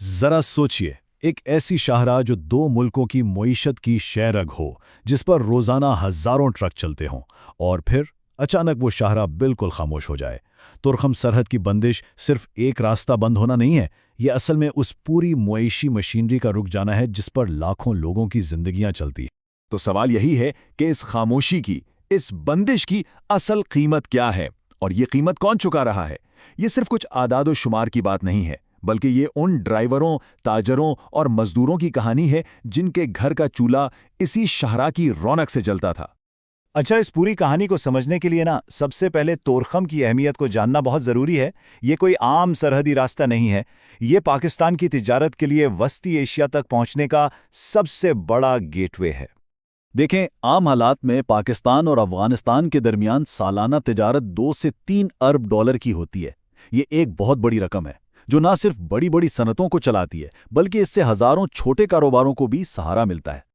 ذرا سوچئے، ایک ایسی شاہراہ جو دو ملکوں کی معیشت کی شہرگ ہو، جس پر روزانہ ہزاروں ٹرک چلتے ہوں، اور پھر اچانک وہ شاہراہ بالکل خاموش ہو جائے۔ تورخم سرحد کی بندش صرف ایک راستہ بند ہونا نہیں ہے، یہ اصل میں اس پوری معاشی مشینری کا رک جانا ہے جس پر لاکھوں لوگوں کی زندگیاں چلتی ہیں۔ تو سوال یہی ہے کہ اس خاموشی کی، اس بندش کی اصل قیمت کیا ہے، اور یہ قیمت کون چکا رہا ہے؟ یہ صرف کچھ اعداد و شمار کی بات نہیں ہے، بلکہ یہ ان ڈرائیوروں، تاجروں اور مزدوروں کی کہانی ہے جن کے گھر کا چولہا اسی شاہراہ کی رونق سے جلتا تھا۔ اچھا، اس پوری کہانی کو سمجھنے کے لیے سب سے پہلے تورخم کی اہمیت کو جاننا بہت ضروری ہے۔ یہ کوئی عام سرحدی راستہ نہیں ہے، یہ پاکستان کی تجارت کے لیے وسطی ایشیا تک پہنچنے کا سب سے بڑا گیٹ وے ہے۔ دیکھیں، عام حالات میں پاکستان اور افغانستان کے درمیان سالانہ تجارت 2 سے 3 ارب ڈالر کی ہوتی ہے۔ یہ ایک بہت بڑی رقم ہے جو نہ صرف بڑی بڑی صنعتوں کو چلاتی ہے بلکہ اس سے ہزاروں چھوٹے کاروباروں کو بھی سہارا ملتا ہے۔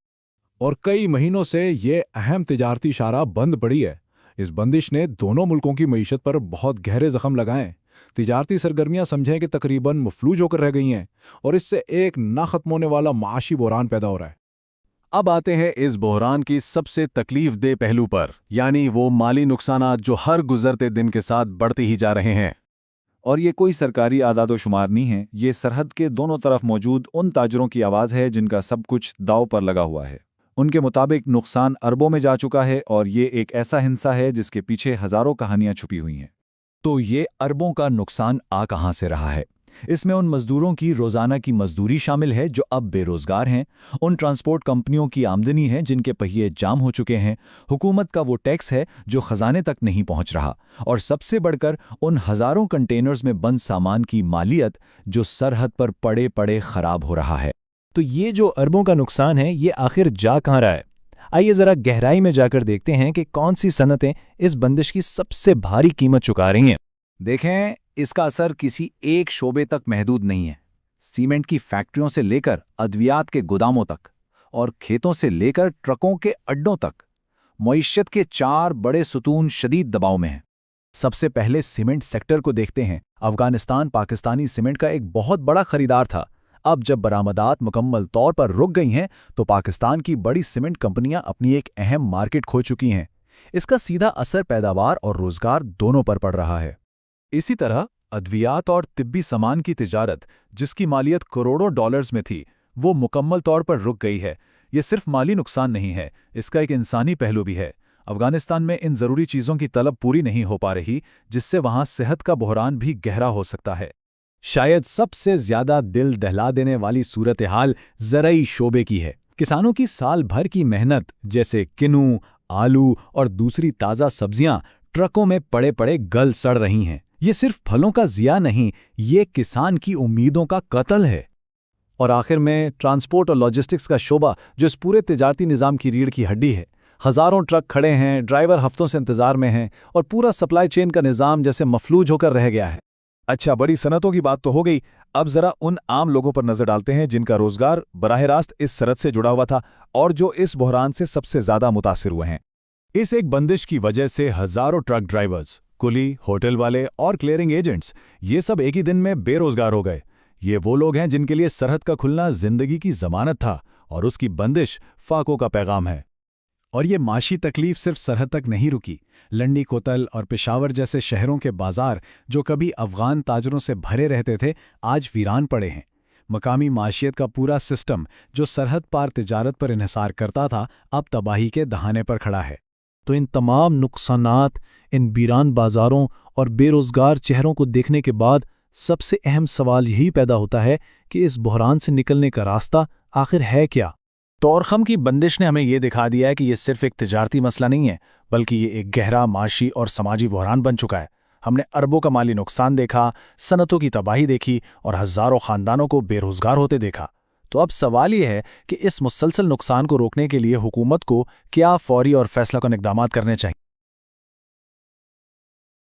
اور کئی مہینوں سے یہ اہم تجارتی شاہراہ بند پڑی ہے۔ اس بندش نے دونوں ملکوں کی معیشت پر بہت گہرے زخم لگائے۔ تجارتی سرگرمیاں سمجھیں کہ تقریباً مفلوج ہو کر رہ گئی ہیں، اور اس سے ایک نہ ختم ہونے والا معاشی بحران پیدا ہو رہا ہے۔ اب آتے ہیں اس بحران کی سب سے تکلیف دہ پہلو پر، یعنی وہ مالی نقصانات جو ہر گزرتے دن کے ساتھ بڑھتے ہی جا رہے ہیں۔ اور یہ کوئی سرکاری اعداد و شمار نہیں ہے، یہ سرحد کے دونوں طرف موجود ان تاجروں کی آواز ہے جن کا سب کچھ داؤ پر لگا ہوا ہے۔ ان کے مطابق نقصان اربوں میں جا چکا ہے، اور یہ ایک ایسا ہنسا ہے جس کے پیچھے ہزاروں کہانیاں چھپی ہوئی ہیں۔ تو یہ اربوں کا نقصان آ کہاں سے رہا ہے؟ اس میں ان مزدوروں کی روزانہ کی مزدوری شامل ہے جو اب بے روزگار ہیں، ان ٹرانسپورٹ کمپنیوں کی آمدنی ہے جن کے پہیے جام ہو چکے ہیں، حکومت کا وہ ٹیکس ہے جو خزانے تک نہیں پہنچ رہا، اور سب سے بڑھ کر ان ہزاروں کنٹینرز میں بند سامان کی مالیت جو سرحد پر پڑے پڑے خراب ہو رہا ہے۔ تو یہ جو اربوں کا نقصان ہے، یہ آخر جا کہاں رہا ہے؟ آئیے ذرا گہرائی میں جا کر دیکھتے ہیں کہ کون سی صنعتیں اس بندش کی سب سے بھاری قیمت چکا رہی ہیں۔ دیکھیں، اس کا اثر کسی ایک شعبے تک محدود نہیں ہے۔ سیمنٹ کی فیکٹریوں سے لے کر ادویات کے گوداموں تک، اور کھیتوں سے لے کر ٹرکوں کے اڈوں تک، معیشت کے 4 بڑے ستون شدید دباؤ میں ہیں۔ سب سے پہلے سیمنٹ سیکٹر کو دیکھتے ہیں۔ افغانستان پاکستانی سیمنٹ کا ایک بہت بڑا خریدار تھا۔ اب جب برآمدات مکمل طور پر رک گئی ہیں تو پاکستان کی بڑی سیمنٹ کمپنیاں اپنی ایک اہم مارکیٹ کھو چکی ہیں۔ اس کا سیدھا اثر پیداوار اور روزگار دونوں پر پڑ رہا ہے۔ اسی طرح ادویات اور طبی سامان کی تجارت، جس کی مالیت کروڑوں ڈالرز میں تھی، وہ مکمل طور پر رک گئی ہے۔ یہ صرف مالی نقصان نہیں ہے، اس کا ایک انسانی پہلو بھی ہے۔ افغانستان میں ان ضروری چیزوں کی طلب پوری نہیں ہو پا رہی، جس سے وہاں صحت کا بحران بھی گہرا ہو سکتا ہے۔ شاید سب سے زیادہ دل دہلا دینے والی صورتحال زرعی شعبے کی ہے۔ کسانوں کی سال بھر کی محنت جیسے کنو، آلو اور دوسری تازہ سبزیاں ٹرکوں میں پڑے پڑے گل سڑ رہی ہیں۔ یہ صرف پھلوں کا ضیاع نہیں، یہ کسان کی امیدوں کا قتل ہے۔ اور آخر میں ٹرانسپورٹ اور لاجسٹکس کا شعبہ جو اس پورے تجارتی نظام کی ریڑھ کی ہڈی ہے۔ ہزاروں ٹرک کھڑے ہیں، ڈرائیور ہفتوں سے انتظار میں ہیں، اور پورا سپلائی چین کا نظام جیسے مفلوج ہو کر رہ گیا ہے۔ اچھا، بڑی صنعتوں کی بات تو ہو گئی، اب ذرا ان عام لوگوں پر نظر ڈالتے ہیں جن کا روزگار براہ راست اس سرحد سے جڑا ہوا تھا اور جو اس بحران سے سب سے زیادہ متاثر ہوئے ہیں۔ اس ایک بندش کی وجہ سے ہزاروں ٹرک ڈرائیورز، کلی، ہوٹل والے اور کلیئرنگ ایجنٹس، یہ سب ایک ہی دن میں بے روزگار ہو گئے۔ یہ وہ لوگ ہیں جن کے لیے سرحد کا کھلنا زندگی کی ضمانت تھا، اور اس کی بندش فاقوں کا پیغام ہے۔ اور یہ معاشی تکلیف صرف سرحد تک نہیں رکی۔ لنڈی کوتل اور پشاور جیسے شہروں کے بازار جو کبھی افغان تاجروں سے بھرے رہتے تھے، آج ویران پڑے ہیں۔ مقامی معیشت کا پورا سسٹم جو سرحد پار تجارت پر انحصار کرتا تھا، اب تباہی کے دہانے پر کھڑا ہے۔ تو ان تمام نقصانات، ان ویران بازاروں اور بے روزگار چہروں کو دیکھنے کے بعد سب سے اہم سوال یہی پیدا ہوتا ہے کہ اس بحران سے نکلنے کا راستہ آخر ہے کیا؟ تورخم کی بندش نے ہمیں یہ دکھا دیا ہے کہ یہ صرف ایک تجارتی مسئلہ نہیں ہے، بلکہ یہ ایک گہرا معاشی اور سماجی بحران بن چکا ہے۔ ہم نے اربوں کا مالی نقصان دیکھا، صنعتوں کی تباہی دیکھی، اور ہزاروں خاندانوں کو بے روزگار ہوتے دیکھا۔ تو اب سوال یہ ہے کہ اس مسلسل نقصان کو روکنے کے لیے حکومت کو کیا فوری اور فیصلہ کن اقدامات کرنے چاہیے۔